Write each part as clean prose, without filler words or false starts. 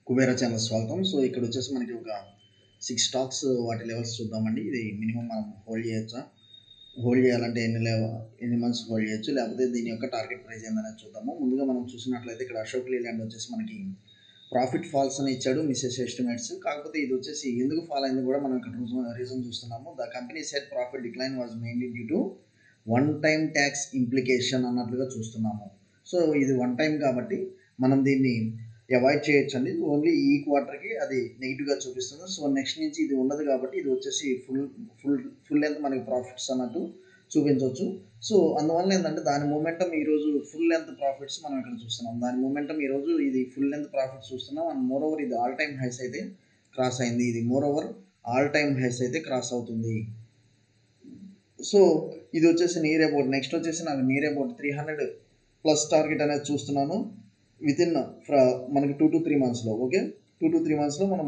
Kubera channel స్వాగతం. So ఇక్కడ వచ్చేసి మనకి ఒక 6 స్టాక్స్ వాటి లెవెల్స్ చూద్దామండి. ఇది మినిమం మనం హోల్డ్ చేయొచ్చా? హోల్డ్ చేయాలంటే ఎన్ని మంత్స్ హోల్డ్ చేయొచ్చు? లేకపోతే దీని యొక్క టార్గెట్ ప్రైస్ ఏందనేది చూద్దాము. ముందుగా మనం చూసినట్లయితే ఇక్కడ అశోక్ లేలాండ్ వచ్చేసి మనకి ప్రాఫిట్ ఫాల్స్ అని ఇచ్చాడు మిస్సెస్ ఎస్టిమేట్స్. కాకపోతే ఇది వచ్చేసి ఎందుకు ఫాల్ అయింది కూడా మనం ఇక్కడ రీజన్ చూస్తున్నాము. The company set profit decline was mainly due to one time tax implication అన్నట్లుగా చూస్తున్నాము. సో ఇది వన్ టైం కాబట్టి మనం దీన్ని అవాయిడ్ చేయొచ్చు అండి. ఓన్లీ ఈ క్వార్టర్కి అది నెగిటివ్గా చూపిస్తుంది. సో నెక్స్ట్ నుంచి ఇది ఉండదు కాబట్టి ఇది వచ్చేసి ఫుల్ లెంత్ మనకి ప్రాఫిట్స్ అన్నట్టు చూపించవచ్చు. సో అందువల్ల ఏంటంటే దాని మూమెంటం ఈరోజు ఫుల్ లెంత్ ప్రాఫిట్స్ మనం ఇక్కడ చూస్తున్నాం. దాని మూమెంటం ఈరోజు ఇది ఫుల్ లెంత్ ప్రాఫిట్స్ చూస్తున్నాం. అండ్ మోర్ ఓవర్ ఇది ఆల్ టైమ్ హైస్ అయితే క్రాస్ అయింది. ఇది moreover all time highs అయితే క్రాస్ అవుతుంది. సో ఇది వచ్చేసి నియర్ అబౌట్ నెక్స్ట్ వచ్చేసి నాకు నియర్ అబౌట్ 300 ప్లస్ టార్గెట్ అనేది చూస్తున్నాను వితిన్ మనకి 2 to 3 మంత్స్లో. ఓకే, 2 to 3 మంత్స్లో మనం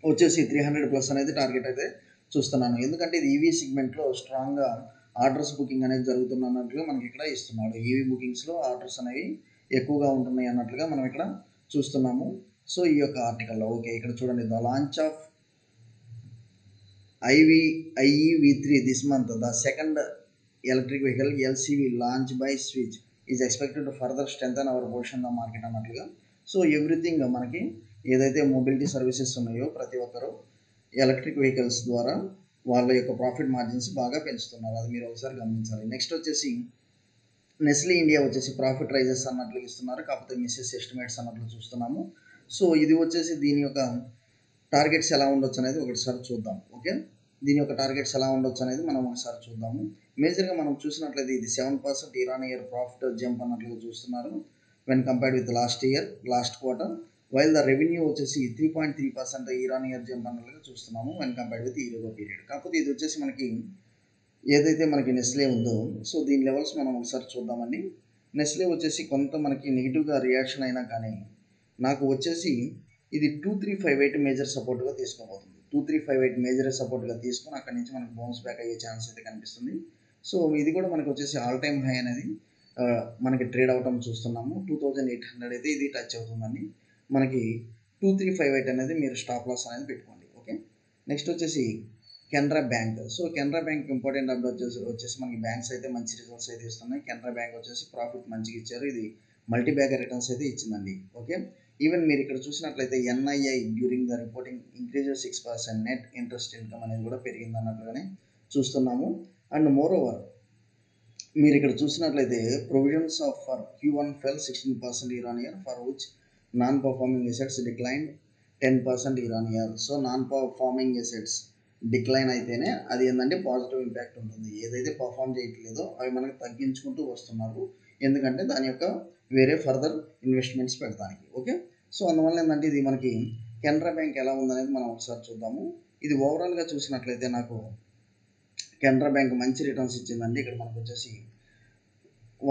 వచ్చేసి 300 ప్లస్ అనేది టార్గెట్ అయితే చూస్తున్నాను. ఎందుకంటే ఇది ఈవీ సెగ్మెంట్లో స్ట్రాంగ్గా ఆర్డర్స్ బుకింగ్ అనేది జరుగుతున్నట్లుగా మనకి ఇక్కడ ఇస్తున్నాడు. ఈవీ బుకింగ్స్లో ఆర్డర్స్ అనేవి ఎక్కువగా ఉంటున్నాయి అన్నట్లుగా మనం ఇక్కడ చూస్తున్నాము. సో ఈ యొక్క ఆర్టికల్లో ఓకే ఇక్కడ చూడండి, the launch of IEV3 this month, the second electric vehicle LCV launched by Switch is expected to further strengthen our position in the market అన్నట్లుగా. సో ఎవ్రీథింగ్ మనకి ఏదైతే మొబిలిటీ సర్వీసెస్ ఉన్నాయో ప్రతి ఒక్కరు ఎలక్ట్రిక్ వెహికల్స్ ద్వారా వాళ్ళ యొక్క ప్రాఫిట్ మార్జిన్స్ బాగా పెంచుతున్నారు. అది మీరు ఒకసారి గమనించాలి. నెక్స్ట్ వచ్చేసి నెస్లీ ఇండియా వచ్చేసి ప్రాఫిట్ రైజెస్ అన్నట్లు ఇస్తున్నారు. కాకపోతే మిస్సెస్ ఎస్టిమేట్స్ అన్నట్లు చూస్తున్నాము. సో ఇది వచ్చేసి దీని యొక్క టార్గెట్స్ ఎలా ఉండొచ్చు అనేది ఒకటిసారి చూద్దాం. ఓకే, దీని యొక్క టార్గెట్స్ ఎలా ఉండొచ్చు అనేది మనం ఒకసారి చూద్దాము. మేజర్గా మనం చూసినట్లయితే ఇది 7% ఇయర్ ప్రాఫిట్ జంప్ అన్నట్లుగా చూస్తున్నారు when compared with last quarter. While the revenue వచ్చేసి 3.3% ఇయర్ జంప్ అన్నట్లుగా చూస్తున్నాము when compared with ear period. కాకపోతే ఇది వచ్చేసి మనకి ఏదైతే మనకి నెస్లే ఉందో సో దీని లెవెల్స్ మనం ఒకసారి చూద్దామండి. నెస్లే వచ్చేసి కొంత మనకి నెగిటివ్గా రియాక్షన్ అయినా కానీ నాకు వచ్చేసి ఇది 2358 మేజర్ సపోర్ట్గా తీసుకోబోతుంది. 2358 మేజర్ సపోర్ట్గా తీసుకొని అక్కడి నుంచి మనకు బౌన్స్ బ్యాక్ అయ్యే ఛాన్స్ అయితే కనిపిస్తుంది. సో ఇది కూడా మనకు వచ్చేసి ఆల్ టైమ్ హై అనేది మనకి ట్రేడ్ అవటం చూస్తున్నాము. 2800 అయితే ఇది టచ్ అవుతుందండి. మనకి 2358 అనేది మీరు స్టాప్ లాస్ అనేది పెట్టుకోండి. ఓకే, నెక్స్ట్ వచ్చేసి Canara bank. So Canara bank important update వచ్చేసి మనకి బ్యాంక్స్ అయితే మంచి రిజల్ట్స్ అయితే ఇస్తున్నాయి. కెనరా బ్యాంక్ వచ్చేసి ప్రాఫిట్ మంచిగా ఇచ్చారు. ఇది మల్టీ బ్యాగర్ రిటర్న్స్ అయితే ఇచ్చిందండి. ఓకే, ఈవెన్ మీరు ఇక్కడ చూసినట్లయితే NII during the reporting increase 6%, net interest income అనేది కూడా పెరిగింది అన్నట్లుగానే చూస్తున్నాము. అండ్ మోర్ ఓవర్ మీరు ఇక్కడ చూసినట్లయితే provisions of for Q1 fell 16% year-on-year, for which non performing assets decline 10% year-on-year. So non performing assets decline అయితేనే అది ఏంటంటే పాజిటివ్ ఇంపాక్ట్ ఉంటుంది. ఏదైతే పర్ఫామ్ చేయట్లేదో అవి మనకు తగ్గించుకుంటూ వస్తున్నారు. ఎందుకంటే దాని యొక్క వేరే ఫర్దర్ ఇన్వెస్ట్మెంట్స్ పెడతానికి. ఓకే, సో అందువల్ల ఏంటంటే ఇది మనకి కెనరా బ్యాంక్ ఎలా ఉందనేది మనం ఒకసారి చూద్దాము. ఇది ఓవరాల్గా చూసినట్లయితే నాకు కెనరా బ్యాంక్ మంచి రిటర్న్స్ ఇచ్చిందండి. ఇక్కడ మనకు వచ్చేసి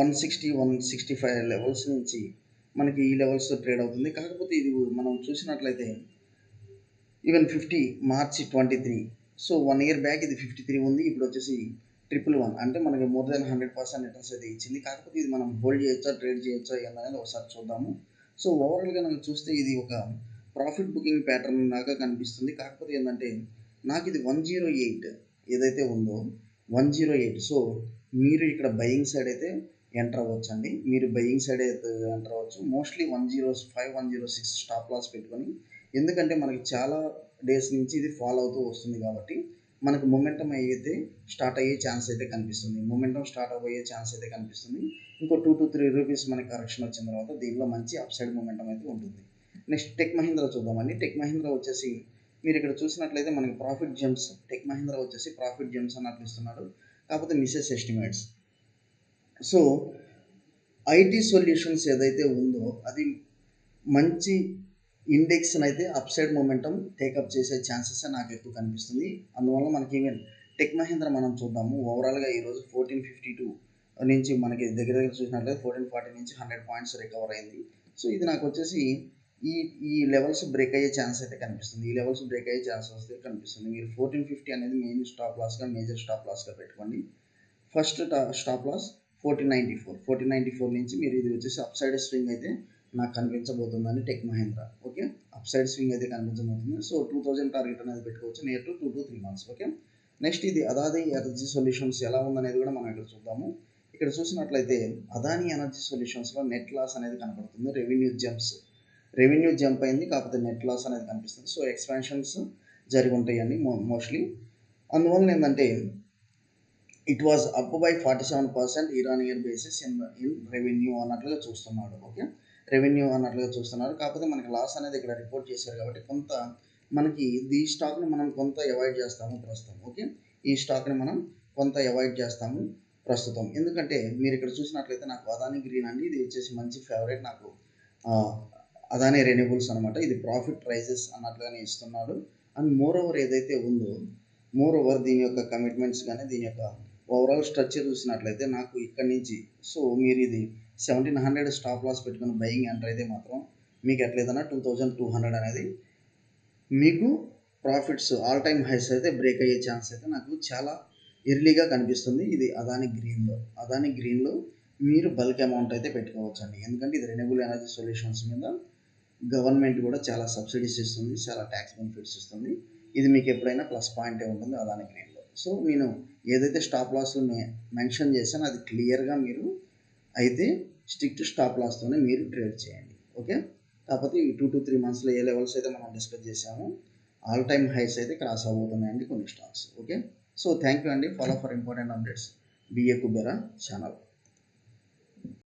165 లెవెల్స్ నుంచి మనకి ఈ లెవెల్స్ ట్రేడ్ అవుతుంది. కాకపోతే ఇది మనం చూసినట్లయితే even 50 March 23, so 1 year back ఇది 53 ఉంది. ఇప్పుడు వచ్చేసి 111 అంటే మనకి మోర్ దెన్ 100% రిటర్న్స్ అయితే ఇచ్చింది. కాకపోతే ఇది మనం హోల్డ్ చేయొచ్చా ట్రేడ్ చేయొచ్చా ఏందనేది ఒకసారి చూద్దాము. సో ఓవరాల్గా మనం చూస్తే ఇది ఒక ప్రాఫిట్ బుకింగ్ ప్యాటర్న్ లాగా కనిపిస్తుంది. కాకపోతే ఏంటంటే నాకు ఇది 108 ఏదైతే ఉందో 108. సో మీరు ఇక్కడ బయింగ్ సైడ్ అయితే ఎంటర్ అవ్వచ్చు అండి. మీరు బయింగ్ సైడ్ అయితే ఎంటర్ అవ్వచ్చు. మోస్ట్లీ 105, 106 స్టాప్ లాస్ పెట్టుకొని, ఎందుకంటే మనకి చాలా డేస్ నుంచి ఇది ఫాలో అవుతూ వస్తుంది కాబట్టి మనకు మొమెంటం అయితే స్టార్ట్ అయ్యే ఛాన్స్ అయితే కనిపిస్తుంది. మొమెంటం స్టార్ట్ అయ్యే ఛాన్స్ అయితే కనిపిస్తుంది. ఇంకో 2 to 3 రూపీస్ మనకి కరెక్షన్ వచ్చిన తర్వాత దీనిలో మంచి అప్ సైడ్ మొమెంటం అయితే ఉంటుంది. నెక్స్ట్ టెక్ మహీంద్రా చూద్దామండి. టెక్ మహీంద్రా వచ్చేసి మీరు ఇక్కడ చూసినట్లయితే మనకి ప్రాఫిట్ జెమ్స్, టెక్ మహీంద్రా వచ్చేసి ప్రాఫిట్ జెమ్స్ అన్నట్లు ఇస్తున్నాడు. కాకపోతే misses estimates. So IT solutions ఏదైతే ఉందో అది మంచి ఇండెక్స్ని అయితే అప్ సైడ్ మొమెంటం టేకప్ చేసే ఛాన్సెస్ నాకు ఎక్కువ కనిపిస్తుంది. అందువల్ల మనకి ఈవెన్ టెక్ మహీంద్రా మనం చూద్దాము. ఓవరాల్గా ఈరోజు 1452 నుంచి మనకి దగ్గర చూసినట్లయితే 1440 నుంచి 100 పాయింట్స్ రికవర్ అయింది. సో ఇది నాకు వచ్చేసి ఈ లెవెల్స్ బ్రేక్ అయ్యే ఛాన్స్ అయితే కనిపిస్తుంది. ఈ లెవెల్స్ బ్రేక్ అయ్యే ఛాన్సెస్ అయితే కనిపిస్తుంది. మీరు 1450 అనేది మెయిన్ స్టాప్ లాస్గా, మేజర్ స్టాప్ లాస్గా పెట్టుకోండి. ఫస్ట్ స్టాప్ లాస్ 1494 నుంచి మీరు ఇది వచ్చేసి అప్ సైడ్ స్వింగ్ అయితే నాకు కనిపించబోతుందని tech Mahindra. Okay, up side swing అయితే కనిపించబోతుంది. సో 2000 టార్గెట్ అనేది పెట్టుకోవచ్చు near to 2 to 3 months. Okay, next ఇది అదాని ఎనర్జీ సొల్యూషన్స్ ఎలా ఉందనేది కూడా మనం ఇక్కడ చూద్దాము. ఇక్కడ చూసినట్లయితే అదాని ఎనర్జీ సొల్యూషన్స్లో నెట్ లాస్ అనేది కనపడుతుంది. రెవెన్యూ జంప్ అయింది, కాకపోతే నెట్ లాస్ అనేది కనిపిస్తుంది. సో ఎక్స్పాన్షన్స్ జరిగి ఉంటాయండి మోస్ట్లీ. అందువల్ల ఏంటంటే it was up by 47% year on year basis in revenue అన్నట్లుగా చూస్తున్నాడు. ఓకే, రెవెన్యూ అన్నట్లుగా చూస్తున్నారు. కాకపోతే మనకి లాస్ అనేది ఇక్కడ రిపోర్ట్ చేశారు కాబట్టి కొంత మనకి ఈ స్టాక్ని మనం కొంత అవాయిడ్ చేస్తాము ప్రస్తుతం. ఓకే, ఈ స్టాక్ని మనం కొంత అవాయిడ్ చేస్తాము ప్రస్తుతం. ఎందుకంటే మీరు ఇక్కడ చూసినట్లయితే నాకు అదాని గ్రీన్ అండి, ఇది వచ్చేసి మంచి ఫేవరెట్ నాకు. అదాని రెన్యూబుల్స్ అనమాట. ఇది ప్రాఫిట్ రైజెస్ అన్నట్లుగానే ఇస్తున్నాడు. అండ్ మోర్ ఓవర్ ఏదైతే ఉందో దీని యొక్క కమిట్మెంట్స్ కానీ దీని యొక్క ఓవరాల్ స్ట్రక్చర్ చూసినట్లయితే నాకు ఇక్కడ నుంచి సో మీరు ఇది 1700 స్టాప్ లాస్ పెట్టుకుని బయింగ్ ఎంటర్ అయితే మాత్రం మీకు ఎట్లేదన్నా 2200 అనేది మీకు ప్రాఫిట్స్ ఆల్ టైమ్ హైస్ అయితే బ్రేక్ అయ్యే ఛాన్స్ అయితే నాకు చాలా ఎర్లీగా కనిపిస్తుంది. ఇది అదాని గ్రీన్లో మీరు బల్క్ అమౌంట్ అయితే పెట్టుకోవచ్చండి. ఎందుకంటే ఇది రెన్యూబుల్ ఎనర్జీ సొల్యూషన్స్ మీద గవర్నమెంట్ కూడా చాలా సబ్సిడీస్ ఇస్తుంది, చాలా ట్యాక్స్ బెనిఫిట్స్ ఇస్తుంది. ఇది మీకు ఎప్పుడైనా ప్లస్ పాయింటే ఉంటుంది అదాని గ్రీన్లో. సో నేను ఏదైతే స్టాప్ లాస్ మెన్షన్ చేశానో అది క్లియర్గా మీరు అయితే స్ట్రిక్ట్ స్టాప్ లాస్తోనే మీరు ట్రేడ్ చేయండి. ఓకే, కాకపోతే ఈ 2 to 3 మంత్స్లో ఏ లెవెల్స్ అయితే మనం డిస్కస్ చేసామో ఆల్ టైమ్ హైస్ అయితే క్రాస్ అవబోతున్నాయండి కొన్ని stocks. Okay, so thank you అండి. ఫాలో ఫర్ ఇంపార్టెంట్ అప్డేట్స్ బిఏ కుబేరా ఛానల్.